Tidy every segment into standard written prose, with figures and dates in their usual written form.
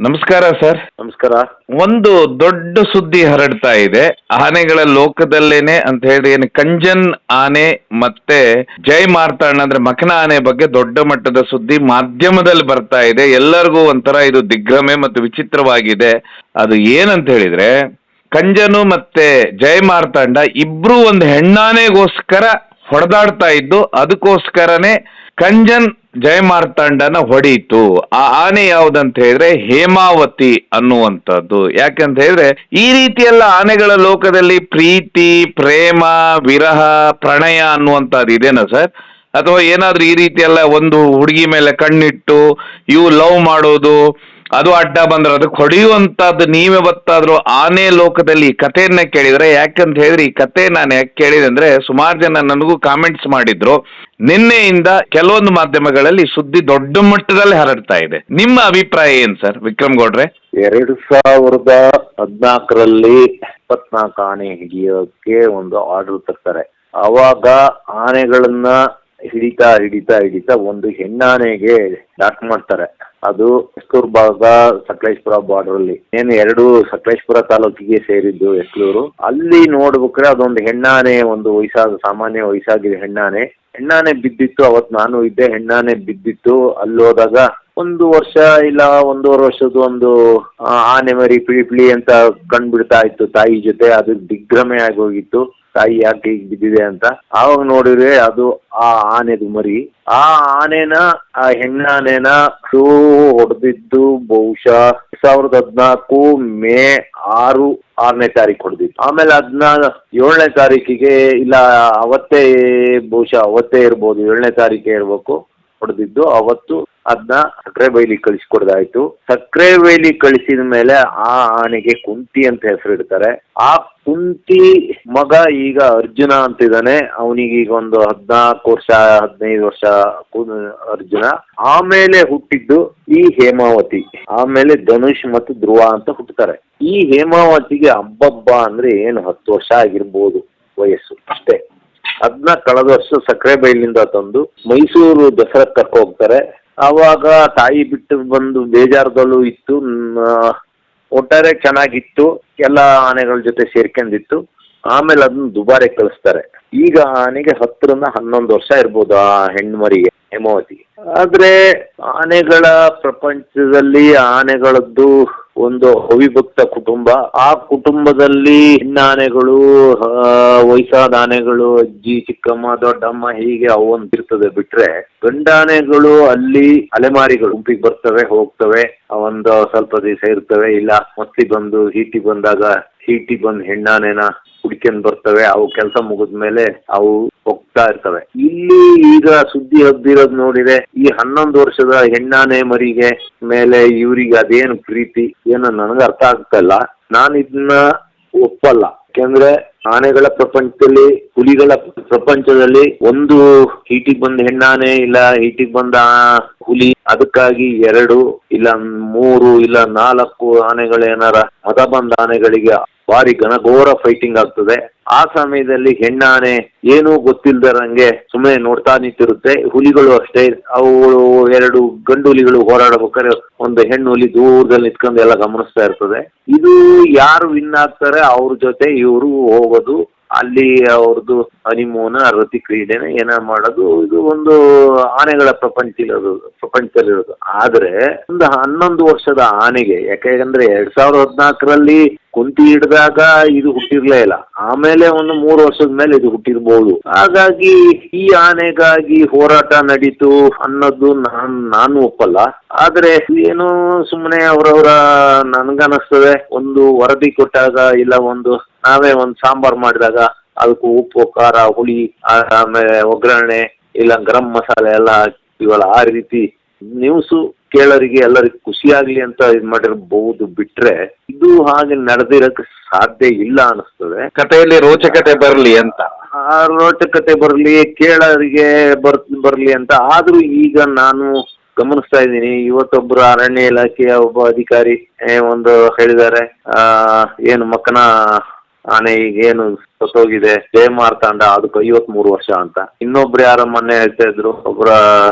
ನಮಸ್ಕಾರ ಸರ್. ನಮಸ್ಕಾರ. ಒಂದು ದೊಡ್ಡ ಸುದ್ದಿ ಹರಡ್ತಾ ಇದೆ ಆನೆಗಳ ಲೋಕದಲ್ಲೇನೆ ಅಂತ ಹೇಳಿ. ಏನು ಕಂಜನ್ ಆನೆ ಮತ್ತೆ ಜೈ ಮಾರ್ತಾಂಡ ಅಂದ್ರೆ ಮಕನ ಆನೆ ಬಗ್ಗೆ ದೊಡ್ಡ ಮಟ್ಟದ ಸುದ್ದಿ ಮಾಧ್ಯಮದಲ್ಲಿ ಬರ್ತಾ ಇದೆ. ಎಲ್ಲರಿಗೂ ಒಂಥರ ಇದು ದಿಗ್ಭ್ರಮೆ ಮತ್ತು ವಿಚಿತ್ರವಾಗಿದೆ. ಅದು ಏನಂತ ಹೇಳಿದ್ರೆ, ಕಂಜನು ಮತ್ತೆ ಜೈ ಮಾರ್ತಾಂಡ ಇಬ್ರು ಒಂದು ಹೆಣ್ಣಾನೆಗೋಸ್ಕರ ಹೊಡೆದಾಡ್ತಾ ಇದ್ದು, ಅದಕ್ಕೋಸ್ಕರನೇ ಕಂಜನ್ ಜೈ ಮಾರ್ತಾಂಡನ ಹೊಡೀತು. ಆ ಆನೆ ಯಾವ್ದಂತ ಹೇಳಿದ್ರೆ ಹೇಮಾವತಿ ಅನ್ನುವಂಥದ್ದು. ಯಾಕಂತ ಹೇಳಿದ್ರೆ ಈ ರೀತಿಯೆಲ್ಲ ಆನೆಗಳ ಲೋಕದಲ್ಲಿ ಪ್ರೀತಿ, ಪ್ರೇಮ, ವಿರಹ, ಪ್ರಣಯ ಅನ್ನುವಂಥದ್ದು ಇದೇನಾ ಸರ್? ಅಥವಾ ಏನಾದ್ರೂ ಈ ರೀತಿಯೆಲ್ಲ ಒಂದು ಹುಡುಗಿ ಮೇಲೆ ಕಣ್ಣಿಟ್ಟು ಇವು ಲವ್ ಮಾಡೋದು, ಅದು ಅಡ್ಡ ಬಂದ್ರೆ ಅದಕ್ಕೆ ಹೊಡೆಯುವಂತದ್ದು ನೀವ್ಯಾವತ್ತಾದ್ರೂ ಆನೆ ಲೋಕದಲ್ಲಿ ಈ ಕಥೆಯನ್ನ ಕೇಳಿದ್ರೆ? ಯಾಕಂತ ಹೇಳಿದ್ರೆ ಈ ಕಥೆ ನಾನು ಯಾಕೆ ಕೇಳಿದೆ ಅಂದ್ರೆ, ಸುಮಾರು ಜನ ನನಗೂ ಕಾಮೆಂಟ್ಸ್ ಮಾಡಿದ್ರು. ನಿನ್ನೆಯಿಂದ ಕೆಲವೊಂದು ಮಾಧ್ಯಮಗಳಲ್ಲಿ ಸುದ್ದಿ ದೊಡ್ಡ ಮಟ್ಟದಲ್ಲಿ ಹರಡ್ತಾ ಇದೆ. ನಿಮ್ಮ ಅಭಿಪ್ರಾಯ ಏನ್ ಸರ್ ವಿಕ್ರಮ್ ಗೌಡ್ರೆ? 2014ರಲ್ಲಿ 24 ಆನೆ ಹಿಡಿಯೋಕೆ ಒಂದು ಆರ್ಡರ್ ತರ್ತಾರೆ. ಅವಾಗ ಆನೆಗಳನ್ನ ಹಿಡಿತಾ ಒಂದು ಹೆಣ್ಣಾನೆಗೆ ಲಾಕ್ ಮಾಡ್ತಾರೆ. ಅದು ಎಸ್ಕೂರು ಭಾಗ, ಸಕಲೇಶ್ಪುರ ಬಾರ್ಡರ್ ಅಲ್ಲಿ, ಏನು ಎರಡು ಸಕಲೇಶ್ಪುರ ತಾಲೂಕಿಗೆ ಸೇರಿದ್ದು ಎಸ್ಕೂರು. ಅಲ್ಲಿ ನೋಡ್ಬೇಕ್ರೆ ಅದೊಂದು ಹೆಣ್ಣಾನೆ, ಒಂದು ಸಾಮಾನ್ಯ ವಯಸ್ಸಾಗಿದೆ ಹೆಣ್ಣಾನೆ ಬಿದ್ದಿತ್ತು. ಅವತ್ತು ನಾನು ಇದ್ದೆ. ಹೆಣ್ಣಾನೆ ಬಿದ್ದಿತ್ತು. ಅಲ್ಲಿ ಹೋದಾಗ 1 ವರ್ಷ ಇಲ್ಲ 1.5 ವರ್ಷದ ಒಂದು ಆನೆ ಮರಿ ಪಿಳಿ ಅಂತ ಕಂಡ್ಬಿಡ್ತಾ ಇತ್ತು ತಾಯಿ ಜೊತೆ. ಅದು ದಿಗ್ಭ್ರಮೆ ಆಗೋಗಿತ್ತು, ತಾಯಿ ಯಾಕೆ ಈಗ ಬಿದ್ದಿದೆ ಅಂತ. ಆವಾಗ ನೋಡಿದ್ರೆ ಅದು ಆ ಆನೆದು ಮರಿ. ಆ ಆನೆನ, ಆ ಹೆಣ್ಣಾನೆನ ಹೊಡೆದಿದ್ದು ಬಹುಶಃ 2014 ಮೇ 6ನೇ ತಾರೀಕು ಹೊಡೆದಿತ್ತು. ಆಮೇಲೆ 7ನೇ ತಾರೀಕಿಗೆ, ಇಲ್ಲ ಬಹುಶಃ ಅವತ್ತೇ ಇರ್ಬೋದು, 7ನೇ ತಾರೀಕೆ ಇರ್ಬೇಕು ಹೊಡೆದಿದ್ದು. ಅವತ್ತು ಅದನ್ನ ಸಕ್ರೆಬೈಲಿ ಕಳಿಸ್ಕೊಡ್ದಾಯ್ತು. ಸಕ್ರೆಬೈಲಿ ಕಳಿಸಿದ ಮೇಲೆ ಆ ಆನೆಗೆ ಕುಂತಿ ಅಂತ ಹೆಸರಿಡ್ತಾರೆ. ಆ ಕುಂತಿ ಮಗ ಈಗ ಅರ್ಜುನ ಅಂತಿದ್ದಾನೆ. ಅವನಿಗೆ ಈಗ ಒಂದು 14 ವರ್ಷ 15 ವರ್ಷ ಅರ್ಜುನ. ಆಮೇಲೆ ಹುಟ್ಟಿದ್ದು ಈ ಹೇಮಾವತಿ. ಆಮೇಲೆ ಧನುಷ್ ಮತ್ತು ಧ್ರುವ ಅಂತ ಹುಟ್ಟುತ್ತಾರೆ. ಈ ಹೇಮಾವತಿಗೆ ಹಬ್ಬ ಅಂದ್ರೆ ಏನು 10 ವರ್ಷ ಆಗಿರ್ಬೋದು ವಯಸ್ಸು ಅಷ್ಟೇ. ಅದನ್ನ ಕಳೆದ ವರ್ಷ ಸಕ್ರೆಬೈಲಿಂದ ತಂದು ಮೈಸೂರು ದಸರಾ ಕರ್ಕೊ ಹೋಗ್ತಾರೆ. ಆವಾಗ ತಾಯಿ ಬಿಟ್ಟು ಬಂದು ಬೇಜಾರದಲ್ಲೂ ಇತ್ತು. ಒಟ್ಟಾರೆ ಚೆನ್ನಾಗಿತ್ತು, ಎಲ್ಲ ಆನೆಗಳ ಜೊತೆ ಸೇರ್ಕೊಂಡಿತ್ತು. ಆಮೇಲೆ ಅದನ್ನ ದುಬಾರೆ ಕಳಿಸ್ತಾರೆ. ಈಗ ಆನೆಗೆ 10ರಿಂದ 11 ವರ್ಷ ಇರ್ಬೋದು ಆ ಹೆಣ್ಮರಿಗೆ, ಹೇಮಾವತಿಗೆ. ಆದ್ರೆ ಆನೆಗಳ ಪ್ರಪಂಚದಲ್ಲಿ ಆನೆಗಳದ್ದು ಒಂದು ಅವಿಭಕ್ತ ಕುಟುಂಬ. ಆ ಕುಟುಂಬದಲ್ಲಿ ಹೆಣ್ಣಾನೆಗಳು, ವಯಸ್ಸಾದ ಆನೆಗಳು, ಅಜ್ಜಿ, ಚಿಕ್ಕಮ್ಮ, ದೊಡ್ಡಮ್ಮ, ಹೀಗೆ ಅವಂತಿರ್ತದೆ. ಬಿಟ್ರೆ ಗಂಡಾನೆಗಳು ಅಲ್ಲಿ ಅಲೆಮಾರಿಗಳು ಗುಂಪಿಗೆ ಬರ್ತವೆ, ಹೋಗ್ತವೆ, ಒಂದು ಸ್ವಲ್ಪ ದಿವಸ ಇರ್ತವೆ. ಇಲ್ಲ ಮತ್ತಿ ಬಂದು ಹೀಟಿ ಬಂದಾಗ ಬಂದು ಹೆಣ್ಣಾನೆನ ಹುಡ್ಕೊಂಡ್ ಬರ್ತವೆ. ಅವು ಕೆಲಸ ಮುಗಿದ್ಮೇಲೆ ಅವು ಹೋಗ್ತಾ ಇರ್ತವೆ. ಇಲ್ಲಿ ಈಗ ಸುದ್ದಿ ಹಬ್ಬಿರೋದ್ ನೋಡಿದ್ರೆ, ಈ 11 ವರ್ಷದ ಹೆಣ್ಣಾನೆ ಮರಿಗೆ ಮೇಲೆ ಇವ್ರಿಗೆ ಅದೇನು ಪ್ರೀತಿ ಏನೋ ನನಗೆ ಅರ್ಥ ಆಗ್ತಾ ಇಲ್ಲ. ನಾನು ಇದನ್ನ ಒಪ್ಪಲ್ಲ. ಯಾಕೆಂದ್ರೆ ಆನೆಗಳ ಪ್ರಪಂಚದಲ್ಲಿ, ಹುಲಿಗಳ ಪ್ರಪಂಚದಲ್ಲಿ ಒಂದು ಹೀಟಿಗೆ ಬಂದ ಹೆಣ್ಣಾನೆ ಇಲ್ಲ ಹೀಟಿಗೆ ಬಂದ ಹುಲಿ, ಅದಕ್ಕಾಗಿ 2 ಇಲ್ಲ 3 ಇಲ್ಲ 4 ಆನೆಗಳೇನಾರ ಮದ ಬಂದ ಆನೆಗಳಿಗೆ ಭಾರಿ ಘನಘೋರ ಫೈಟಿಂಗ್ ಆಗ್ತದೆ. ಆ ಸಮಯದಲ್ಲಿ ಹೆಣ್ಣಾನೆ ಏನೂ ಗೊತ್ತಿಲ್ದರಂಗೆ ಸುಮ್ಮನೆ ನೋಡ್ತಾ ನಿಂತಿರುತ್ತೆ. ಹುಲಿಗಳು ಅಷ್ಟೇ, ಅವುಗಳು 2 ಗಂಡು ಹುಲಿಗಳು ಹೋರಾಡಬೇಕಾದ್ರೆ ಒಂದು ಹೆಣ್ಣು ಹುಲಿ ದೂರದಲ್ಲಿ ನಿಂತ್ಕೊಂಡು ಎಲ್ಲ ಗಮನಿಸ್ತಾ ಇರ್ತದೆ. ಇದು ಯಾರು ವಿನ್ ಆಗ್ತಾರೆ ಅವ್ರ ಜೊತೆ ಇವರು ಹೋಗೋದು, ಅಲ್ಲಿ ಅವ್ರದ್ದು ಹನಿಮೂನ, ರತಿ ಕ್ರೀಡೆನ ಏನ ಮಾಡೋದು. ಇದು ಒಂದು ಆನೆಗಳ ಪ್ರಪಂಚದಲ್ಲಿರೋದು. ಆದ್ರೆ ಒಂದು 11 ವರ್ಷದ ಆನೆಗೆ, ಯಾಕೆಂದ್ರೆ 2014ರಲ್ಲಿ ಕುಂತಿ ಹಿಡಿದಾಗ ಇದು ಹುಟ್ಟಿರ್ಲೇ ಇಲ್ಲ. ಆಮೇಲೆ ಒಂದು 3 ವರ್ಷದ ಮೇಲೆ ಇದು ಹುಟ್ಟಿರ್ಬೋದು. ಹಾಗಾಗಿ ಈ ಆನೆಗಾಗಿ ಹೋರಾಟ ನಡೀತು ಅನ್ನೋದು ನಾನು ಒಪ್ಪಲ್ಲ. ಆದ್ರೆ ಏನು ಸುಮ್ಮನೆ ಅವರವರ, ನನ್ಗನ್ನಿಸ್ತದೆ, ಒಂದು ವರದಿ ಕೊಟ್ಟಾಗ ಇಲ್ಲ ನಾವೇ ಒಂದು ಸಾಂಬಾರ್ ಮಾಡಿದಾಗ ಅದಕ್ಕೂ ಉಪ್ಪು, ಖಾರ, ಹುಳಿ, ಆಮೇಲೆ ಒಗ್ಗರಣೆ ಇಲ್ಲ ಗರಂ ಮಸಾಲೆ ಎಲ್ಲ ಹಾಕ್ತಿವಲ್ಲ, ಆ ರೀತಿ ನ್ಯೂಸು ಕೇಳೋರಿಗೆ ಎಲ್ಲರಿಗೂ ಖುಷಿಯಾಗ್ಲಿ ಅಂತ ಇದ್ ಮಾಡಿರ್ಬಹುದು. ಬಿಟ್ರೆ ಇದು ಹಾಗೆ ನಡೆದಿರಕ್ಕೆ ಸಾಧ್ಯ ಇಲ್ಲ ಅನಿಸ್ತದೆ. ಕಥೆಯಲ್ಲಿ ರೋಚಕತೆ ಬರಲಿ ಅಂತ, ರೋಚಕತೆ ಬರಲಿ, ಕೇಳೋರಿಗೆ ಬರ್ಲಿ ಅಂತ. ಆದ್ರೂ ಈಗ ನಾನು ಗಮನಿಸ್ತಾ ಇದ್ದೀನಿ, ಇವತ್ತೊಬ್ರು ಅರಣ್ಯ ಇಲಾಖೆಯ ಒಬ್ಬ ಅಧಿಕಾರಿ ಹೇಳಿದ್ದಾರೆ, ಏನು ಮಕ್ಕನ ಆನೆ ಈಗೇನು ಸತ್ತೋಗಿದೆ ಜೈ ಮಾರ್ತಾಂಡ, ಅದಕ್ಕೆ 53 ವರ್ಷ ಅಂತ. ಇನ್ನೊಬ್ರು ಯಾರ ಮೊನ್ನೆ ಹೇಳ್ತಾ ಇದ್ರು, ಒಬ್ರ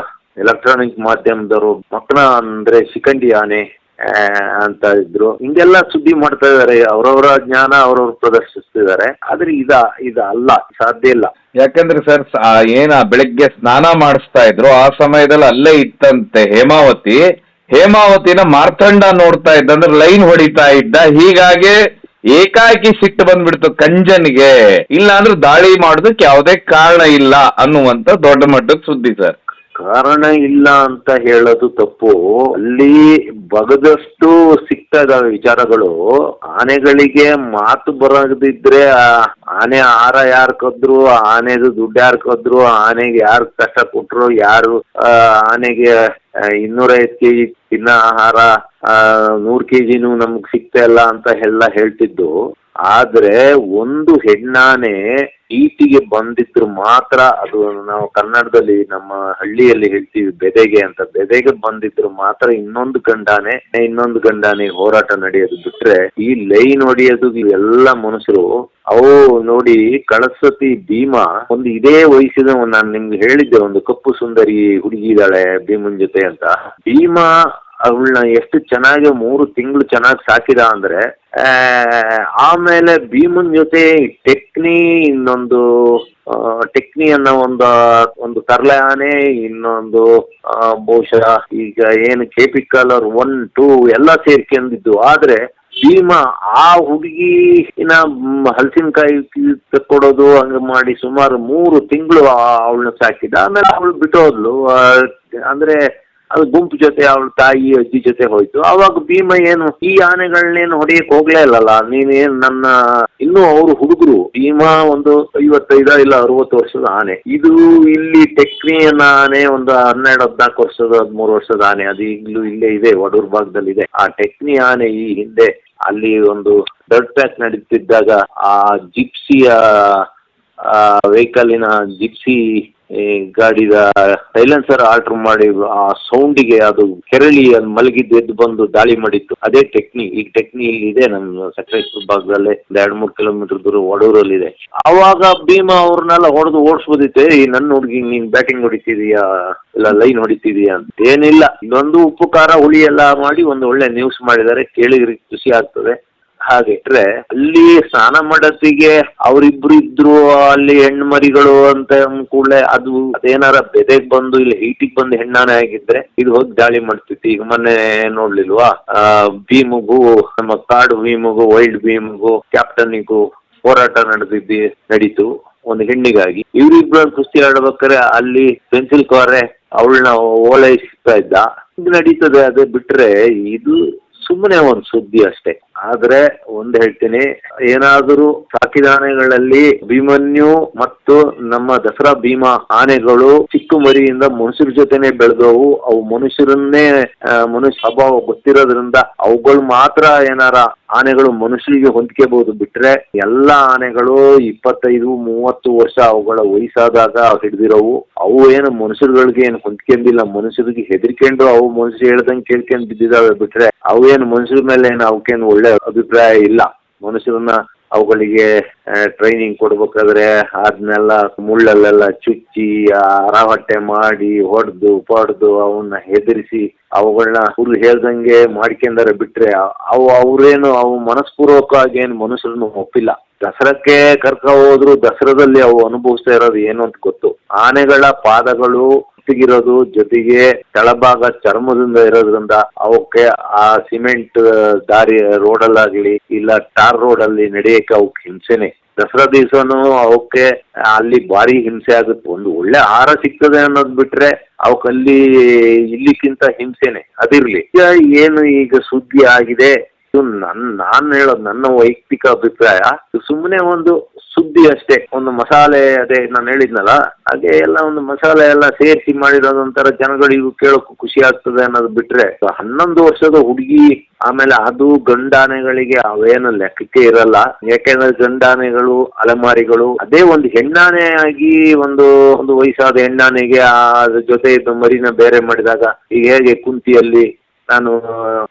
ಎಲೆಕ್ಟ್ರಾನಿಕ್ ಮಾಧ್ಯಮದವರು, ಮಕ್ಕನ ಅಂದ್ರೆ ಶಿಖಂಡಿ ಆನೆ ಅಂತ ಇದ್ರು. ಹಿಂಗೆಲ್ಲ ಸುದ್ದಿ ಮಾಡ್ತಾ ಇದಾರೆ, ಅವರವರ ಜ್ಞಾನ ಅವರವ್ರು ಪ್ರದರ್ಶಿಸ್ತಿದ್ದಾರೆ. ಆದ್ರೆ ಇದು ಅಲ್ಲ, ಸಾಧ್ಯ ಇಲ್ಲ. ಯಾಕಂದ್ರೆ ಸರ್ ಏನ ಬೆಳಗ್ಗೆ ಸ್ನಾನ ಮಾಡಿಸ್ತಾ ಇದ್ರು, ಆ ಸಮಯದಲ್ಲಿ ಅಲ್ಲೇ ಇತ್ತಂತೆ ಹೇಮಾವತಿನ ಮಾರ್ತಂಡ ನೋಡ್ತಾ ಇದ್ದ, ಅಂದ್ರೆ ಲೈನ್ ಹೊಡಿತಾ ಇದ್ದ. ಹೀಗಾಗಿ ಏಕಾಏಕಿ ಸಿಟ್ಟು ಬಂದ್ಬಿಡ್ತು ಕಂಜನ್ಗೆ, ಇಲ್ಲ ಅಂದ್ರೆ ದಾಳಿ ಮಾಡೋದಕ್ಕೆ ಯಾವುದೇ ಕಾರಣ ಇಲ್ಲ ಅನ್ನುವಂತ ದೊಡ್ಡ ಮಟ್ಟದ ಸುದ್ದಿ ಸರ್. ಕಾರಣ ಇಲ್ಲ ಅಂತ ಹೇಳೋದು ತಪ್ಪು. ಅಲ್ಲಿ ಬಗದಷ್ಟು ಸಿಗ್ತಾ ಇದಾವೆ ವಿಚಾರಗಳು. ಆನೆಗಳಿಗೆ ಮಾತು ಬರೋದಿದ್ರೆ ಆನೆ ಆಹಾರ ಯಾರು ಕದ್ರು, ಆನೆದು ದುಡ್ಡು ಯಾರು ಕದ್ರು, ಆನೆಗೆ ಯಾರು ಕಷ್ಟ ಕೊಟ್ರು, ಯಾರು ಆನೆಗೆ 250 kg ತಿನ್ನ ಆಹಾರ 100 kgನೂ ನಮ್ಗೆ ಸಿಗ್ತಾ ಇಲ್ಲ ಅಂತ ಎಲ್ಲ ಹೇಳ್ತಿದ್ದು. ಆದ್ರೆ ಒಂದು ಹೆಣ್ಣಾನೆ ಈಟಿಗೆ ಬಂದಿದ್ರು ಮಾತ್ರ, ಅದು ನಾವು ಕನ್ನಡದಲ್ಲಿ ನಮ್ಮ ಹಳ್ಳಿಯಲ್ಲಿ ಹೇಳ್ತೀವಿ ಬೆದೆಗೆ ಅಂತ, ಬೆದೆಗೆ ಬಂದಿದ್ರು ಮಾತ್ರ ಇನ್ನೊಂದು ಗಂಡಾನೆ ಹೋರಾಟ ನಡೆಯೋದು. ಬಿಟ್ರೆ ಈ ಲೈನ್ ಹೊಡಿಯೋದು ಇವೆಲ್ಲ ಮನುಷ್ಯರು ಅವು ನೋಡಿ. ಕಳಸತಿ ಭೀಮಾ ಒಂದು ಇದೇ ವಯಸ್ಸಿನ, ನಾನು ನಿಮ್ಗೆ ಹೇಳಿದ್ದೆ, ಒಂದು ಕಪ್ಪು ಸುಂದರಿ ಹುಡುಗಿ ಇದ್ದಾಳೆ ಭೀಮನ್ ಜೊತೆ ಅಂತ. ಭೀಮಾ ಅವಳನ್ನ ಎಷ್ಟು ಚೆನ್ನಾಗಿ 3 ತಿಂಗಳು ಚೆನ್ನಾಗಿ ಸಾಕಿದ ಅಂದ್ರೆ, ಆಮೇಲೆ ಭೀಮನ್ ಜೊತೆ ಇನ್ನೊಂದು ಟೆಕ್ನಿ ಅನ್ನೋ ಒಂದು ತರ್ಲೆ ಆನೆ, ಇನ್ನೊಂದು ಬಹುಶಃ ಈಗ ಏನು KP ಕಲರ್ 1, 2 ಎಲ್ಲ ಸೇರ್ಕೊಂಡಿದ್ದು. ಆದ್ರೆ ಭೀಮಾ ಆ ಹುಡುಗಿನ ಹಲಸಿನಕಾಯಿ ತಕ್ಕೊಡೋದು ಹಂಗ ಮಾಡಿ ಸುಮಾರು 3 ತಿಂಗಳು ಅವಳನ್ನ ಸಾಕಿದ. ಆಮೇಲೆ ಅವಳು ಬಿಟ್ಟೋದ್ಲು. ಅಂದ್ರೆ ಅದು ಗುಂಪು ಜೊತೆ ಅವಳ ತಾಯಿ ಅಜ್ಜಿ ಜೊತೆ ಹೋಯ್ತು. ಅವಾಗ ಭೀಮ ಏನು ಈ ಆನೆಗಳನ್ನೇನು ಹೊಡೆಯಕ್ ಹೋಗ್ಲೇ ಇಲ್ಲಲ್ಲ, ನೀನೇನ್ ನನ್ನ ಇನ್ನೂ ಅವರು ಹುಡುಗರು. ಭೀಮ ಒಂದು 55 ಇಲ್ಲ 60 ವರ್ಷದ ಆನೆ. ಇದು ಇಲ್ಲಿ ಟೆಕ್ನಿಯನ್ ಆನೆ ಒಂದು 12-14 ವರ್ಷದ 13 ವರ್ಷದ ಆನೆ. ಅದು ಈಗಲೂ ಇಲ್ಲೇ ಇದೆ, ವಡೂರ್ ಭಾಗದಲ್ಲಿ ಇದೆ. ಆ ಟೆಕ್ನಿ ಆನೆ ಈ ಹಿಂದೆ ಅಲ್ಲಿ ಒಂದು ಡರ್ಟ್ ಪ್ಯಾಕ್ ನಡೀತಿದ್ದಾಗ ಆ ಜಿಪ್ಸಿಯ ವೆಹಿಕಲಿನ ಜಿಪ್ಸಿ ಗಾಡಿದ ಸೈಲೆನ್ಸರ್ ಆಲ್ಟರ್ ಮಾಡಿ ಆ ಸೌಂಡಿಗೆ ಅದು ಕೆರಳಿ ಅದು ಮಲಗಿದ್ದು ಎದ್ದು ಬಂದು ದಾಳಿ ಮಾಡಿತ್ತು. ಅದೇ ಟೆಕ್ನಿ. ಈಗ ಟೆಕ್ನಿ ಇಲ್ಲಿ ಇದೆ ನಮ್ಮ ಸಕಲೇಶ್ಪುರ ಭಾಗದಲ್ಲೇ 2-3 ಕಿಲೋಮೀಟರ್ ದೂರ ವಡೂರಲ್ಲಿ ಇದೆ. ಅವಾಗ ಭೀಮಾ ಅವ್ರನ್ನೆಲ್ಲ ಹೊಡೆದು ಓಡಿಸ್ಬೋದಿತ್ತೆ. ಈ ನನ್ನ ಹುಡುಗಿ ನೀನ್ ಬ್ಯಾಟಿಂಗ್ ಹೊಡಿತಿದೀಯಾ ಇಲ್ಲ ಲೈನ್ ಹೊಡಿತಿದೀಯಾ ಅಂತ. ಏನಿಲ್ಲ, ಇದೊಂದು ಉಪ್ಪು ಖಾರ ಹುಳಿ ಎಲ್ಲ ಮಾಡಿ ಒಂದು ಒಳ್ಳೆ ನ್ಯೂಸ್ ಮಾಡಿದ್ದಾರೆ, ಕೇಳಿದ್ರೆ ಖುಷಿ ಆಗ್ತದೆ. ಹಾಗಿಟ್ರೆ ಅಲ್ಲಿ ಸ್ನಾನ ಮಾಡೋತ್ತಿಗೆ ಅವರಿಬ್ರು ಇದ್ರು, ಅಲ್ಲಿ ಹೆಣ್ಣು ಮರಿಗಳು ಅಂತ ಕೂಡಲೇ ಅದೇನಾರ ಬೆದೆಗ್ ಬಂದು ಇಲ್ಲಿ ಹೀಟಿಗೆ ಬಂದು ಹೆಣ್ಣಾನೆ ಆಗಿದ್ರೆ ಇದು ಹೋಗಿ ದಾಳಿ ಮಾಡ್ತಿತ್ತು. ಈಗ ಮೊನ್ನೆ ನೋಡ್ಲಿಲ್ವಾ, ಭೀಮಗೂ ನಮ್ಮ ಕಾಡು ಭೀಮಗೂ ವೈಲ್ಡ್ ಭೀಮಗೂ ಕ್ಯಾಪ್ಟನ್ನಿಗೂ ಹೋರಾಟ ನಡೀತು ಒಂದು ಹೆಣ್ಣಿಗಾಗಿ. ಇವರಿಬ್ರು ಕುಸ್ತಿ ಆಡ್ಬೇಕಾರೆ ಅಲ್ಲಿ ಪೆನ್ಸಿಲ್ ಕಾರೆ ಅವಳನ್ನ ಓಲೈಸ್ತಾ ಇದ್ದ. ಇದು ನಡೀತದೆ. ಅದೇ ಬಿಟ್ರೆ ಇದು ಸುಮ್ಮನೆ ಒಂದು ಸುದ್ದಿ ಅಷ್ಟೇ. ಆದ್ರೆ ಒಂದ್ ಹೇಳ್ತೀನಿ, ಏನಾದರೂ ಸಾಕಿದ ಆನೆಗಳಲ್ಲಿ ಅಭಿಮನ್ಯು ಮತ್ತು ನಮ್ಮ ದಸರಾ ಭೀಮಾ ಆನೆಗಳು ಚಿಕ್ಕ ಮರಿಯಿಂದ ಮನುಷ್ಯರ ಜೊತೆನೆ ಬೆಳೆದವು. ಅವು ಮನುಷ್ಯ ಸ್ವಭಾವ ಗೊತ್ತಿರೋದ್ರಿಂದ ಅವುಗಳು ಮಾತ್ರ ಏನಾರ ಆನೆಗಳು ಮನುಷ್ಯರಿಗೆ ಹೊಂದ್ಕೋಬಹುದು. ಬಿಟ್ರೆ ಎಲ್ಲಾ ಆನೆಗಳು 25-30 ವರ್ಷ ಅವುಗಳ ವಯಸ್ಸಾದಾಗ ಹಿಡಿದಿರೋವು. ಅವು ಏನು ಮನುಷ್ಯರುಗಳಿಗೆ ಏನು ಹೊಂದ್ಕೊಂಡಿಲ್ಲ, ಮನುಷ್ಯರಿಗೆ ಹೆದರ್ಕೊಂಡು ಅವು ಮನುಷ್ಯರು ಹೇಳ್ದಂಗೆ ಕೇಳ್ಕೊಂಡು ಬಿದ್ದಿದಾವೆ. ಬಿಟ್ರೆ ಅವು ಏನು ಮನುಷ್ಯರ ಮೇಲೆ ಏನು ಅವಕ್ಕೇನು ಒಳ್ಳೆ ಅಭಿಪ್ರಾಯ ಇಲ್ಲ. ಮನುಷ್ಯರನ್ನ ಅವುಗಳಿಗೆ ಟ್ರೈನಿಂಗ್ ಕೊಡ್ಬೇಕಾದ್ರೆ ಅದನ್ನೆಲ್ಲ ಮುಳ್ಳಲ್ಲೆಲ್ಲ ಚುಚ್ಚಿ ಹೊಟ್ಟೆ ಮಾಡಿ ಹೊಡೆದು ಪಡ್ದು ಅವನ್ನ ಹೆದರಿಸಿ ಅವುಗಳನ್ನ ಹುಲ್ಲು ಹೇಳ್ದಂಗೆ ಮಾಡ್ಕೊಂಡಾರೆ. ಬಿಟ್ರೆ ಅವು ಮನಸ್ಪೂರ್ವಕವಾಗಿ ಏನು ಮನುಷ್ಯರನ್ನು ಒಪ್ಪಿಲ್ಲ. ದಸರಕ್ಕೆ ಕರ್ಕ ಹೋದ್ರು ದಸರಾದಲ್ಲಿ ಅವು ಅನುಭವಿಸ್ತಾ ಇರೋದು ಏನು ಅಂತ ಗೊತ್ತು. ಆನೆಗಳ ಪಾದಗಳು ಇರೋದು ಜೊತೆಗೆ ತಳಭಾಗ ಚರ್ಮದಿಂದ ಇರೋದ್ರಿಂದ ಅವಕ್ಕೆ ಆ ಸಿಮೆಂಟ್ ದಾರಿ ರೋಡಲ್ಲಾಗ್ಲಿ ಇಲ್ಲ ಟಾರ್ ರೋಡಲ್ಲಿ ನಡೆಯಕ್ಕೆ ಅವಕ್ಕೆ ಹಿಂಸೆನೆ. ದಸರಾ ದಿವಸನು ಅವಕ್ಕೆ ಅಲ್ಲಿ ಭಾರಿ ಹಿಂಸೆ ಆಗುತ್ತೆ. ಒಂದು ಒಳ್ಳೆ ಆಹಾರ ಸಿಗ್ತದೆ ಅನ್ನೋದ್ ಬಿಟ್ರೆ ಅವಕ್ಕಲ್ಲಿ ಇಲ್ಲಿಕ್ಕಿಂತ ಹಿಂಸೆನೆ. ಅದಿರ್ಲಿ, ಏನು ಈಗ ಸುದ್ದಿ ಆಗಿದೆ ಇದು ನಾನು ಹೇಳೋದು ನನ್ನ ವೈಯಕ್ತಿಕ ಅಭಿಪ್ರಾಯ. ಸುಮ್ಮನೆ ಒಂದು ಸುದ್ದಿ ಅಷ್ಟೇ, ಒಂದು ಮಸಾಲೆ. ಅದೇ ನಾನು ಹೇಳಿದ್ನಲ್ಲ ಹಾಗೆ ಎಲ್ಲ ಒಂದು ಮಸಾಲೆ ಎಲ್ಲ ಸೇರಿಸಿ ಮಾಡಿರೋದೊಂಥರ ಜನಗಳಿಗೂ ಕೇಳೋಕ್ಕೂ ಖುಷಿ ಆಗ್ತದೆ ಅನ್ನೋದು ಬಿಟ್ರೆ 11 ವರ್ಷದ ಹುಡುಗಿ. ಆಮೇಲೆ ಅದು ಗಂಡಾನೆಗಳಿಗೆ ಅವೇನು ಲೆಕ್ಕಕ್ಕೆ ಇರಲ್ಲ. ಯಾಕೆಂದ್ರೆ ಗಂಡಾನೆಗಳು ಅಲೆಮಾರಿಗಳು. ಅದೇ ಒಂದು ಹೆಣ್ಣಾನೆ ಆಗಿ ಒಂದು ವಯಸ್ಸಾದ ಹೆಣ್ಣಾನೆಗೆ ಅದ್ರ ಜೊತೆ ಇದ್ದ ಮರಿನ ಬೇರೆ ಮಾಡಿದಾಗ ಈಗ ಹೇಗೆ ಕುಂತಿಯಲ್ಲಿ ನಾನು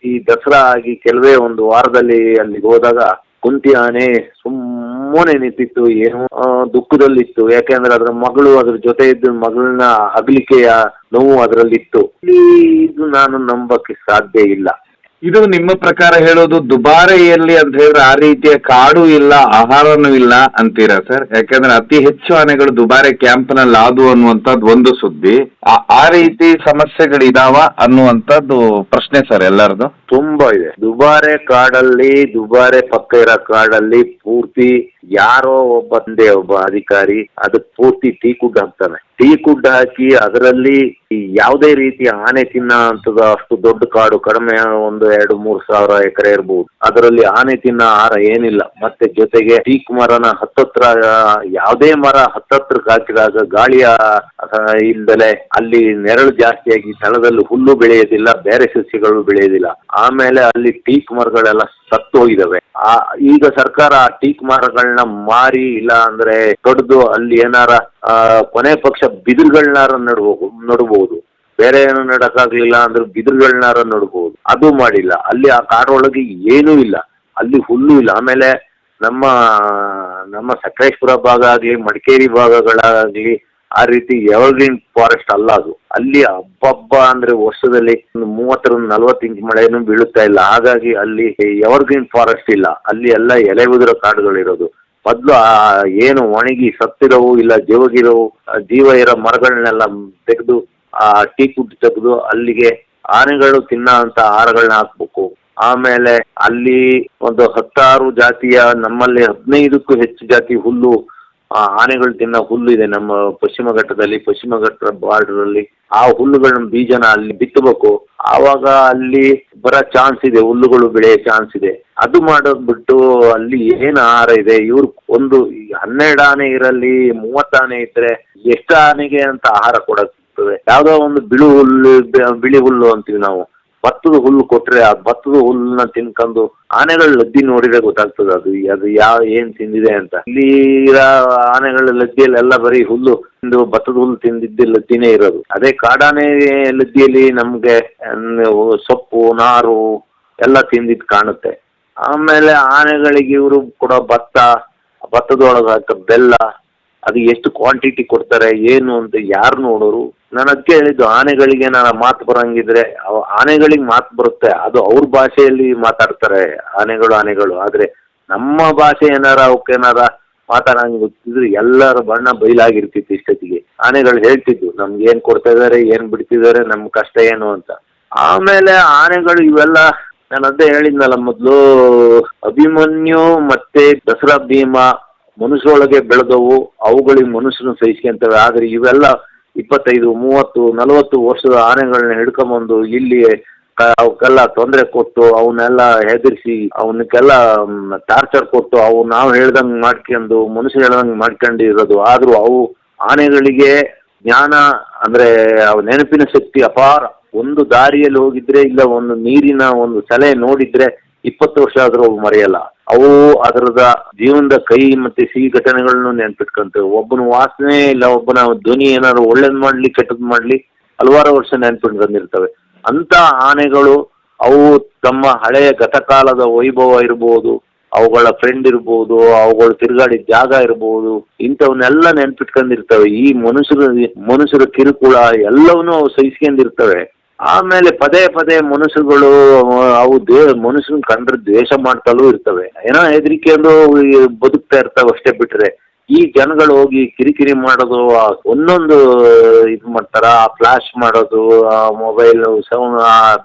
ಈ ದಸರಾ ಆಗಿ ಕೆಲವೇ ಒಂದು ವಾರದಲ್ಲಿ ಅಲ್ಲಿಗೆ ಹೋದಾಗ ಕುಂತಿ ಆನೆ ಸುಮ್ಮನೆ ನಿಂತಿತ್ತು, ಏನೋ ದುಃಖದಲ್ಲಿತ್ತು. ಯಾಕೆಂದ್ರೆ ಅದ್ರ ಮಗಳು ಅದ್ರ ಜೊತೆ ಇದ್ದ ಮಗಳನ್ನ ಅಗಲಿಕೆಯ ನೋವು ಅದರಲ್ಲಿತ್ತು. ಇದು ನಾನು ನಂಬಕ್ಕೆ ಸಾಧ್ಯ ಇಲ್ಲ. ಇದು ನಿಮ್ಮ ಪ್ರಕಾರ ಹೇಳೋದು ದುಬಾರೆಯಲ್ಲಿ ಅಂತ ಹೇಳಿದ್ರೆ ಆ ರೀತಿಯ ಕಾಡು ಇಲ್ಲ, ಆಹಾರನೂ ಇಲ್ಲ ಅಂತೀರಾ ಸರ್? ಯಾಕಂದ್ರೆ ಅತಿ ಹೆಚ್ಚು ಆನೆಗಳು ದುಬಾರೆ ಕ್ಯಾಂಪ್ನಲ್ಲಿ ಆದವು ಅನ್ನುವಂಥದ್ದು ಒಂದು ಸುದ್ದಿ. ಆ ರೀತಿ ಸಮಸ್ಯೆಗಳಿದಾವ ಅನ್ನುವಂಥದ್ದು ಪ್ರಶ್ನೆ ಸರ್ ಎಲ್ಲರದು. ತುಂಬಾ ಇದೆ. ದುಬಾರೆ ಕಾಡಲ್ಲಿ, ದುಬಾರೆ ಪಕ್ಕ ಇರೋ ಕಾಡಲ್ಲಿ ಪೂರ್ತಿ ಯಾರೋ ಒಬ್ಬ ಅಧಿಕಾರಿ ಅದಕ್ಕೆ ಪೂರ್ತಿ ಟೀ ಕುಡ್ ಹಾಕ್ತಾನೆ. ಟೀ ಕುಡ್ ಹಾಕಿ ಅದರಲ್ಲಿ ಯಾವುದೇ ರೀತಿಯ ಆನೆ ತಿನ್ನ ಅಂತದ ಅಷ್ಟು ದೊಡ್ಡ ಕಾಡು, ಕಡಿಮೆ 1-2-3 ಸಾವಿರ ಎಕರೆ ಇರ್ಬೋದು, ಅದರಲ್ಲಿ ಆನೆ ತಿನ್ನ ಆಹಾರ ಏನಿಲ್ಲ. ಮತ್ತೆ ಜೊತೆಗೆ ಟೀಕ್ ಮರನ ಹತ್ತತ್ರ, ಯಾವುದೇ ಮರ ಹತ್ತತ್ರ ಹಾಕಿದಾಗ ಗಾಳಿಯ ಇಲ್ದಲೆ ಅಲ್ಲಿ ನೆರಳು ಜಾಸ್ತಿಯಾಗಿ ಸ್ಥಳದಲ್ಲಿ ಹುಲ್ಲು ಬೆಳೆಯೋದಿಲ್ಲ, ಬೇರೆ ಸಸ್ಯಗಳು ಬೆಳೆಯೋದಿಲ್ಲ. ಆಮೇಲೆ ಅಲ್ಲಿ ಟೀಕ್ ಮರಗಳೆಲ್ಲ ಸತ್ತು ಹೋಗಿದಾವೆ. ಈಗ ಸರ್ಕಾರ ಆ ಟೀಕ್ ಮರಗಳನ್ನ ಮಾರಿ ಇಲ್ಲ ಅಂದ್ರೆ ಕಡ್ದು ಅಲ್ಲಿ ಏನಾರ ಕೊನೆ ಪಕ್ಷ ಬಿದಿರುಗಳನ್ನಾರ ನಡಬಹುದು. ಬೇರೆ ಏನು ನಡಕ್ಕಾಗ್ಲಿಲ್ಲ ಅಂದ್ರೆ ಬಿದಿರುಗಳನ್ನಾರ ನಡಬಹುದು. ಅದು ಮಾಡಿಲ್ಲ. ಅಲ್ಲಿ ಆ ಕಾಡೊಳಗೆ ಏನೂ ಇಲ್ಲ, ಅಲ್ಲಿ ಹುಲ್ಲು ಇಲ್ಲ. ಆಮೇಲೆ ನಮ್ಮ ಸಕಲೇಶ್ಪುರ ಭಾಗ ಆಗ್ಲಿ, ಮಡಿಕೇರಿ ಭಾಗಗಳಾಗ್ಲಿ ಆ ರೀತಿ ಎವರ್ಗ್ರೀನ್ ಫಾರೆಸ್ಟ್ ಅಲ್ಲ ಅದು. ಅಲ್ಲಿ ಹಬ್ಬ ಅಂದ್ರೆ ವರ್ಷದಲ್ಲಿ 30-40 ಇಂಚ್ ಮಳೆನೂ ಬೀಳುತ್ತಾ ಇಲ್ಲ. ಹಾಗಾಗಿ ಅಲ್ಲಿ ಎವರ್ಗ್ರೀನ್ ಫಾರೆಸ್ಟ್ ಇಲ್ಲ, ಅಲ್ಲಿ ಎಲ್ಲ ಎಲೆ ಉದುರ ಕಾಡುಗಳಿರೋದು. ಮೊದ್ಲು ಏನು ಒಣಗಿ ಸತ್ತಿರವು ಇಲ್ಲ ಜೀವ ಇರೋ ಮರಗಳನ್ನೆಲ್ಲ ತೆಗೆದು ಆ ಟೀ ಕುಡ್ ತೆಗೆದು ಅಲ್ಲಿಗೆ ಆನೆಗಳು ತಿನ್ನ ಅಂತ ಆಹಾರಗಳನ್ನ ಹಾಕ್ಬೇಕು. ಆಮೇಲೆ ಅಲ್ಲಿ ಒಂದು 10 ಜಾತಿಯ, ನಮ್ಮಲ್ಲಿ 15ಕ್ಕೂ ಹೆಚ್ಚು ಜಾತಿ ಹುಲ್ಲು, ಆನೆಗಳು ತಿನ್ನೋ ಹುಲ್ಲು ಇದೆ ನಮ್ಮ ಪಶ್ಚಿಮ ಘಟ್ಟ ಬಾರ್ಡರ್ ಅಲ್ಲಿ. ಆ ಹುಲ್ಲುಗಳನ್ನ ಬೀಜನ ಅಲ್ಲಿ ಬಿತ್ತಬೇಕು. ಆವಾಗ ಅಲ್ಲಿ ಬರೋ ಚಾನ್ಸ್ ಇದೆ, ಹುಲ್ಲುಗಳು ಬೆಳೆಯೋ ಚಾನ್ಸ್ ಇದೆ. ಅದು ಮಾಡೋದ್ ಬಿಟ್ಟು ಅಲ್ಲಿ ಏನ್ ಆಹಾರ ಇದೆ, ಇವ್ರು ಒಂದು 12 ಆನೆ ಇರಲಿ 30 ಆನೆ ಇದ್ರೆ ಎಷ್ಟು ಆನೆಗೆ ಅಂತ ಆಹಾರ ಕೊಡಕ್ತದೆ? ಯಾವ್ದೋ ಒಂದು ಬಿಳಿ ಹುಲ್ಲು ಅಂತೀವಿ ನಾವು, ಭತ್ತದ ಹುಲ್ಲು ಕೊಟ್ರೆ ಆ ಭತ್ತದ ಹುಲ್ಲನ್ನ ತಿನ್ಕೊಂಡು ಆನೆಗಳ ಲದ್ದಿ ನೋಡಿದ್ರೆ ಗೊತ್ತಾಗ್ತದೆ ಅದು ಏನ್ ತಿಂದಿದೆ ಅಂತ. ಇಲ್ಲಿ ಆನೆಗಳ ಲದ್ದಿಯಲ್ಲೆಲ್ಲ ಬರೀ ಹುಲ್ಲು ತಿಂದು, ಭತ್ತದ ಹುಲ್ಲು ತಿಂದಿದ್ದ ಲದ್ದಿನೇ ಇರೋದು. ಅದೇ ಕಾಡಾನೆ ಲದ್ದಿಯಲ್ಲಿ ನಮ್ಗೆ ಸೊಪ್ಪು, ನಾರು ಎಲ್ಲ ತಿಂದಿದ್ ಕಾಣುತ್ತೆ. ಆಮೇಲೆ ಆನೆಗಳಿಗೆ ಇವರು ಕೊಡೋ ಭತ್ತದೊಳಗೆ ಹಾಕೋ ಬೆಲ್ಲ, ಅದು ಎಷ್ಟು ಕ್ವಾಂಟಿಟಿ ಕೊಡ್ತಾರೆ ಏನು ಅಂತ ಯಾರು ನೋಡೋರು? ನಾನು ಅದಕ್ಕೆ ಹೇಳಿದ್ದು, ಆನೆಗಳಿಗೆ ನಾನು ಮಾತು ಬರಂಗಿದ್ರೆ, ಆನೆಗಳಿಗೆ ಮಾತು ಬರುತ್ತೆ, ಅದು ಅವ್ರ ಭಾಷೆಯಲ್ಲಿ ಮಾತಾಡ್ತಾರೆ ಆನೆಗಳು. ಆದ್ರೆ ನಮ್ಮ ಭಾಷೆ ಅವಕ್ಕೇನಾರ ಮಾತಾಡಂಗೆ ಗೊತ್ತಿದ್ರೆ ಎಲ್ಲರ ಬಣ್ಣ ಬಯಲಾಗಿರ್ತಿತ್ತು ಇಷ್ಟೊತ್ತಿಗೆ. ಆನೆಗಳು ಹೇಳ್ತಿದ್ವು ನಮ್ಗೆ ಏನ್ ಕೊಡ್ತಾ ಇದಾರೆ, ಏನ್ ಬಿಡ್ತಿದ್ದಾರೆ, ನಮ್ ಕಷ್ಟ ಏನು ಅಂತ. ಆಮೇಲೆ ಆನೆಗಳು ಇವೆಲ್ಲ ನಾನು ಅದೇ ಹೇಳಿದ್ನಲ್ಲ ಮೊದ್ಲು, ಅಭಿಮನ್ಯು ಮತ್ತೆ ದಸರಾ ಭೀಮ ಮನುಷ್ಯರೊಳಗೆ ಬೆಳೆದವು, ಅವುಗಳಿಗೆ ಮನುಷ್ಯನ ಸಹಿಸ್ಕೊಂತವೆ. ಆದ್ರೆ ಇವೆಲ್ಲ 25, 30, 40 ವರ್ಷದ ಆನೆಗಳನ್ನ ಹಿಡ್ಕೊಂಬಂದು ಇಲ್ಲಿ ಅವಕ್ಕೆಲ್ಲ ತೊಂದರೆ ಕೊಟ್ಟು, ಅವನ್ನೆಲ್ಲ ಹೆದರ್ಸಿ, ಅವನಕ್ಕೆಲ್ಲ ಟಾರ್ಚರ್ ಕೊಟ್ಟು, ಅವು ನಾವು ಹೇಳ್ದಂಗ್ ಮಾಡ್ಕೊಂಡು, ಮನುಷ್ಯ ಹೇಳ್ದಂಗ್ ಮಾಡ್ಕೊಂಡಿರೋದು. ಆದ್ರೂ ಅವು ಆನೆಗಳಿಗೆ ಜ್ಞಾನ ಅಂದ್ರೆ ನೆನಪಿನ ಶಕ್ತಿ ಅಪಾರ. ಒಂದು ದಾರಿಯಲ್ಲಿ ಹೋಗಿದ್ರೆ ಇಲ್ಲ ಒಂದು ನೀರಿನ ಒಂದು ಸಲಹೆ ನೋಡಿದ್ರೆ 20 ವರ್ಷ ಆದ್ರೂ ಮರೆಯಲ್ಲ. ಅವು ಅದರದ ಜೀವನದ ಕೈ ಮತ್ತೆ ಸಿಹಿ ಘಟನೆಗಳನ್ನು ನೆನ್ಪಿಟ್ಕೊಂತವೆ. ಒಬ್ಬನ ವಾಸನೆ ಇಲ್ಲ ಒಬ್ಬನ ಧ್ವನಿ ಏನಾದ್ರು ಒಳ್ಳೇದ್ ಮಾಡ್ಲಿ ಕೆಟ್ಟದ್ ಮಾಡ್ಲಿ ಹಲವಾರು ವರ್ಷ ನೆನ್ಪಿಟ್ಕೊಂಡಿರ್ತವೆ. ಅಂತ ಆನೆಗಳು ಅವು ತಮ್ಮ ಹಳೆಯ ಗತಕಾಲದ ವೈಭವ ಇರ್ಬೋದು, ಅವುಗಳ ಫ್ರೆಂಡ್ ಇರ್ಬೋದು, ಅವುಗಳು ತಿರುಗಾಡಿದ ಜಾಗ ಇರ್ಬೋದು, ಇಂಥವನ್ನೆಲ್ಲ ನೆನ್ಪಿಟ್ಕೊಂಡಿರ್ತವೆ. ಈ ಮನುಷ್ಯರ ಕಿರುಕುಳ ಎಲ್ಲವನ್ನೂ ಅವು ಸಹಿಸ್ಕೊಂಡಿರ್ತವೆ. ಆಮೇಲೆ ಪದೇ ಮನುಷ್ಯಗಳು ಅವು ಮನುಷ್ಯನ ಕಂಡ್ರೆ ದ್ವೇಷ ಮಾಡ್ತಲೂ ಇರ್ತವೆ. ಏನೋ ಹೆದರಿಕೆಂದು ಬದುಕ್ತಾ ಇರ್ತವೆ ಅಷ್ಟೇ. ಬಿಟ್ರೆ ಈ ಜನಗಳು ಹೋಗಿ ಕಿರಿಕಿರಿ ಮಾಡೋದು, ಒಂದೊಂದು ಇದು ಮಾಡ್ತಾರ, ಫ್ಲಾಶ್ ಮಾಡೋದು, ಮೊಬೈಲ್ ಸೌಂಡ್,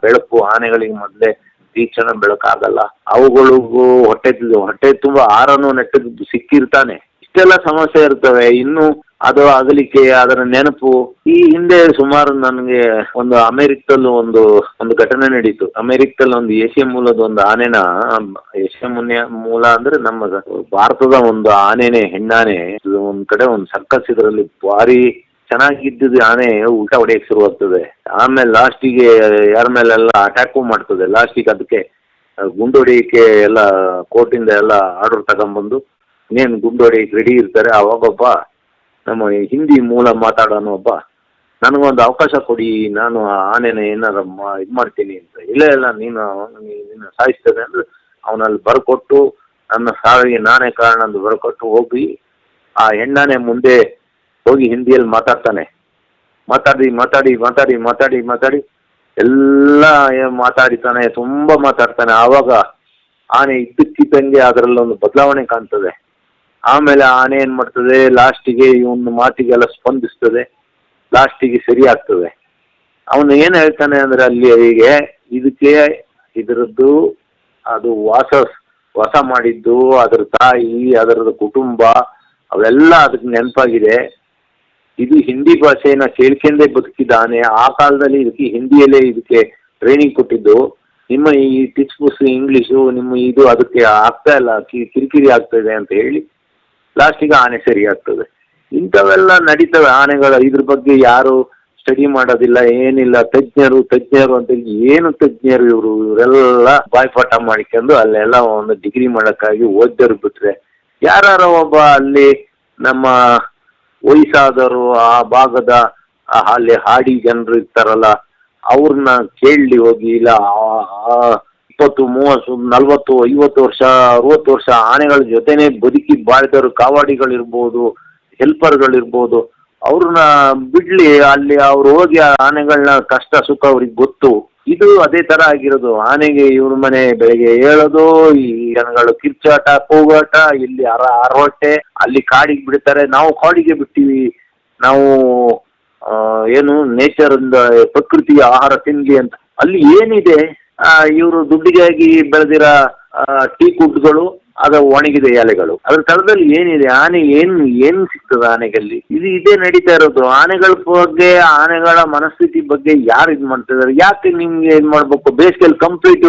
ಬೆಳಕು ಆನೆಗಳಿಗೆ ಮೊದಲೇ ತೀಕ್ಷಣ ಬೆಳಕಾಗಲ್ಲ. ಅವುಗಳಿಗೂ ಹೊಟ್ಟೆ ತುಂಬಾ ಆಹಾರನೂ ನೆಟ್ಟದ್ದು ಸಿಕ್ಕಿರ್ತಾನೆ. ಇಷ್ಟೆಲ್ಲ ಸಮಸ್ಯೆ ಇರ್ತವೆ. ಇನ್ನು ಅದು ಆಗಲಿಕ್ಕೆ ಅದರ ನೆನಪು. ಈ ಹಿಂದೆ ಸುಮಾರು ನನಗೆ ಒಂದು ಅಮೆರಿಕದಲ್ಲಿ ಒಂದು ಘಟನೆ ನಡೀತು. ಅಮೆರಿಕದಲ್ಲಿ ಒಂದು ಏಷ್ಯಾ ಮೂಲದ ಒಂದು ಆನೆನ, ಏಷ್ಯಾ ಮೂಲ ಅಂದ್ರೆ ನಮ್ಮ ಭಾರತದ ಒಂದು ಆನೆನೆ, ಹೆಣ್ಣಾನೆ, ಒಂದ್ ಕಡೆ ಒಂದು ಸರ್ಕಸ್ ಇದರಲ್ಲಿ ಭಾರಿ ಚೆನ್ನಾಗಿದ್ದ ಆನೆ ಉಲ್ಟಾ ಹೊಡೆಯಕ್ಕೆ ಶುರುವಾಗ್ತದೆ. ಆಮೇಲೆ ಲಾಸ್ಟಿಗೆ ಯಾರ ಮೇಲೆಲ್ಲ ಅಟ್ಯಾಕು ಮಾಡ್ತದೆ. ಲಾಸ್ಟಿಗೆ ಅದಕ್ಕೆ ಗುಂಡು ಹೊಡೆಯಕ್ಕೆ ಎಲ್ಲ ಕೋರ್ಟಿಂದ ಎಲ್ಲ ಆರ್ಡರ್ ತಗೊಂಡ್ಬಂದು ಇನ್ನೇನು ಗುಂಡು ಹೊಡೆಯಕ್ಕೆ ರೆಡಿ ಇರ್ತಾರೆ. ಅವಾಗೊಬ್ಬ ನಮ್ಮ ಹಿಂದಿ ಮೂಲ ಮಾತಾಡೋನು ಒಬ್ಬ, ನನಗೊಂದು ಅವಕಾಶ ಕೊಡಿ, ನಾನು ಆನೆನ ಏನಾರ ಇದು ಮಾಡ್ತೀನಿ ಅಂತ. ಇಲ್ಲ ನೀನು ಸಾಯಿಸ್ತದೆ ಅಂದ್ರೆ ಅವನಲ್ಲಿ ಬರ್ಕೊಟ್ಟು, ನನ್ನ ಸಾವಿಗೆ ನಾನೇ ಕಾರಣ ಅಂತ ಬರ್ಕೊಟ್ಟು ಹೋಗಿ ಆ ಹೆಣ್ಣಾನೆ ಮುಂದೆ ಹೋಗಿ ಹಿಂದಿಯಲ್ಲಿ ಮಾತಾಡ್ತಾನೆ. ಮಾತಾಡಿ ಎಲ್ಲ ಮಾತಾಡಿತಾನೆ, ತುಂಬಾ ಮಾತಾಡ್ತಾನೆ. ಆವಾಗ ಆನೆ ಇದ್ದಕ್ಕಿದ್ದಂಗೆ ಅದರಲ್ಲೊಂದು ಬದಲಾವಣೆ ಕಾಣ್ತದೆ. ಆಮೇಲೆ ಆನೆ ಏನ್ ಮಾಡ್ತದೆ, ಲಾಸ್ಟಿಗೆ ಇವನ ಮಾತಿಗೆಲ್ಲ ಸ್ಪಂದಿಸ್ತದೆ, ಲಾಸ್ಟಿಗೆ ಸರಿ ಆಗ್ತದೆ. ಅವನು ಏನ್ ಹೇಳ್ತಾನೆ ಅಂದ್ರೆ ಅಲ್ಲಿ ಹೀಗೆ ಇದಕ್ಕೆ ಇದರದ್ದು ಅದು ವಾಸ ಮಾಡಿದ್ದು, ಅದರ ತಾಯಿ, ಅದರದ್ದು ಕುಟುಂಬ ಅವೆಲ್ಲ ಅದಕ್ಕೆ ನೆನಪಾಗಿದೆ. ಇದು ಹಿಂದಿ ಭಾಷೆನ ಕೇಳ್ಕೊಂಡೇ ಬದುಕಿದ್ದಾನೆ. ಆ ಕಾಲದಲ್ಲಿ ಇದಕ್ಕೆ ಹಿಂದಿಯಲ್ಲೇ ಇದಕ್ಕೆ ಟ್ರೈನಿಂಗ್ ಕೊಟ್ಟಿದ್ದು. ನಿಮ್ಮ ಈ ಟಿಕ್ಸ್ ಬುಕ್ಸ್ ಇಂಗ್ಲಿಷು ನಿಮ್ಮ ಇದು ಅದಕ್ಕೆ ಆಗ್ತಾ ಇಲ್ಲ, ಕಿರಿಕಿರಿ ಆಗ್ತದೆ ಅಂತ ಹೇಳಿ ಲಾಸ್ಟಿಗೆ ಆನೆ ಸರಿ ಆಗ್ತದೆ. ಇಂಥವೆಲ್ಲ ನಡೀತವೆ ಆನೆಗಳ. ಇದ್ರ ಬಗ್ಗೆ ಯಾರು ಸ್ಟಡಿ ಮಾಡೋದಿಲ್ಲ, ಏನಿಲ್ಲ. ತಜ್ಞರು ಅಂತ ಏನು ತಜ್ಞರು ಇವರೆಲ್ಲ ಬಾಯ್ಪಾಠ ಮಾಡಿಕೊಂಡು ಅಲ್ಲೆಲ್ಲ ಒಂದು ಡಿಗ್ರಿ ಮಾಡಕ್ಕಾಗಿ ಓದ್ದರು ಬಿಟ್ರೆ, ಯಾರು ಒಬ್ಬ ಅಲ್ಲಿ ನಮ್ಮ ವಯಸ್ಸಾದವರು ಆ ಭಾಗದ ಅಲ್ಲಿ ಹಾಡಿ ಜನರು ಇರ್ತಾರಲ್ಲ ಅವ್ರನ್ನ ಕೇಳಲಿ ಹೋಗಿ. ಇಲ್ಲ 20, 30, 40, 50 ವರ್ಷ 60 ವರ್ಷ ಆನೆಗಳ ಜೊತೆನೆ ಬದುಕಿ ಬಾಳಿದವರು, ಕಾವಾಡಿಗಳಿರ್ಬೋದು, ಹೆಲ್ಪರ್ಗಳಿರ್ಬೋದು, ಅವ್ರನ್ನ ಬಿಡ್ಲಿ ಅಲ್ಲಿ. ಅವ್ರು ಹೋಗಿ ಆನೆಗಳನ್ನ ಕಷ್ಟ ಸುಖ ಅವ್ರಿಗೆ ಗೊತ್ತು. ಇದು ಅದೇ ತರ ಆಗಿರೋದು. ಆನೆಗೆ ಇವ್ರ ಮನೆ ಬೆಳಿಗ್ಗೆ ಹೇಳೋದು, ಈ ಜನಗಳು ಕಿರ್ಚಾಟ ಕೂಗಾಟ, ಇಲ್ಲಿ ಅರವಟ್ಟೆ, ಅಲ್ಲಿ ಕಾಡಿಗೆ ಬಿಡ್ತಾರೆ. ನಾವು ಕಾಡಿಗೆ ಬಿಟ್ಟಿವಿ, ನಾವು ಏನು ನೇಚರ್ ಪ್ರಕೃತಿಯ ಆಹಾರ ತಿನ್ಲಿ ಅಂತ. ಅಲ್ಲಿ ಏನಿದೆ, ಇವರು ದುಡ್ಡಿಗಾಗಿ ಬೆಳೆದಿರ ಟೀ ಕುಡ್ಗಳು, ಅದ ಒಣಗಿದೆ ಎಲೆಗಳು. ಅದ್ರ ತಳದಲ್ಲಿ ಏನಿದೆ? ಆನೆ ಏನ್ ಸಿಗ್ತದೆ ಆನೆಗಲ್ಲಿ? ಇದೇ ನಡೀತಾ ಇರೋದು. ಆನೆಗಳ ಬಗ್ಗೆ, ಆನೆಗಳ ಮನಸ್ಥಿತಿ ಬಗ್ಗೆ ಯಾರು ಇದ್ ಮಾಡ್ತಿದಾರೆ? ಯಾಕೆ ನಿಮ್ಗೆ ಏನ್ ಮಾಡ್ಬೇಕು? ಬೇಸಿಗೆಯಲ್ಲಿ ಕಂಪ್ಲೀಟ್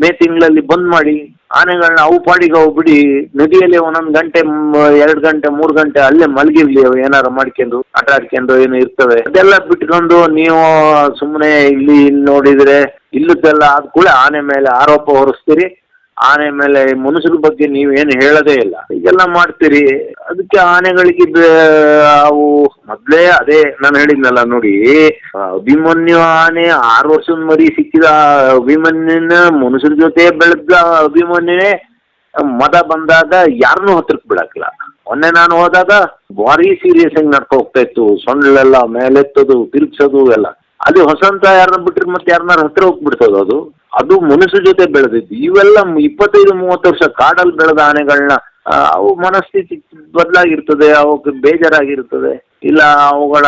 ಮೇ ತಿಂಗಳಲ್ಲಿ ಬಂದ್ ಮಾಡಿ ಆನೆಗಳನ್ನ ಅವು ಪಾಡಿಗೆ ಅವು ಬಿಡಿ. ನದಿಯಲ್ಲಿ 1 ಗಂಟೆ 2 ಗಂಟೆ 3 ಗಂಟೆ ಅಲ್ಲೇ ಮಲಗಿರ್ಲಿ, ಅವು ಏನಾರು ಮಾಡ್ಕೊಂಡು ಆಟ ಆಡ್ಕೊಂಡು ಏನು ಇರ್ತವೆ. ಅದೆಲ್ಲ ಬಿಟ್ಕೊಂಡು ನೀವು ಸುಮ್ಮನೆ ಇಲ್ಲಿ ನೋಡಿದ್ರೆ ಇಲ್ಲದೆಲ್ಲ ಆದ ಕೂಡ ಆನೆ ಮೇಲೆ ಆರೋಪ ಹೊರಿಸ್ತೀರಿ. ಆನೆ ಮೇಲೆ ಮನುಷ್ಯರ ಬಗ್ಗೆ ನೀವೇನು ಹೇಳೋದೇ ಇಲ್ಲ, ಈಗೆಲ್ಲ ಮಾಡ್ತೀರಿ. ಅದಕ್ಕೆ ಆನೆಗಳಿಗೆ ಅವು ಮೊದ್ಲೇ ಅದೇ ನಾನು ಹೇಳಿದ್ನಲ್ಲ ನೋಡಿ, ಅಭಿಮನ್ಯು ಆನೆ 6 ವರ್ಷದ ಮರಿ ಸಿಕ್ಕಿದ ಅಭಿಮನ್ಯುನ ಮನುಷ್ಯರ ಜೊತೆ ಬೆಳೆದ ಅಭಿಮನ್ಯುನೇ ಮದ ಬಂದಾಗ ಯಾರನ್ನೂ ಹತ್ರಕ್ ಬಿಡಕ್ಕಿಲ್ಲ. ಮೊನ್ನೆ ನಾನು ಹೋದಾಗ ಭಾರಿ ಸೀರಿಯಸ್ ಆಗಿ ನಡ್ಕೊ ಹೋಗ್ತಾ ಇತ್ತು. ಸೊಂಡ್ಲೆಲ್ಲ ಮೇಲೆತ್ತೋದು, ತಿರುಗ್ಸೋದು ಎಲ್ಲ. ಅಲ್ಲಿ ಹೊಸಂತ ಯಾರನ್ನ ಬಿಟ್ರೆ ಮತ್ತೆ ಯಾರನ್ನಾರು ಹತ್ರ ಹೋಗ್ಬಿಡ್ತದ. ಅದು ಮನುಷ್ಯ ಜೊತೆ ಬೆಳೆದಿದ್ದು. ಇವೆಲ್ಲ 25-30 ವರ್ಷ ಕಾಡಲ್ಲಿ ಬೆಳೆದ ಆನೆಗಳನ್ನ ಅವು ಮನಸ್ಥಿತಿ ಬದಲಾಗಿರ್ತದೆ, ಅವಕ್ಕೆ ಬೇಜಾರಾಗಿರ್ತದೆ. ಇಲ್ಲ ಅವುಗಳ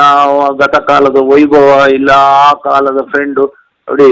ಗತಕಾಲದ ವೈಭವ, ಇಲ್ಲ ಆ ಕಾಲದ ಫ್ರೆಂಡು. ನೋಡಿ,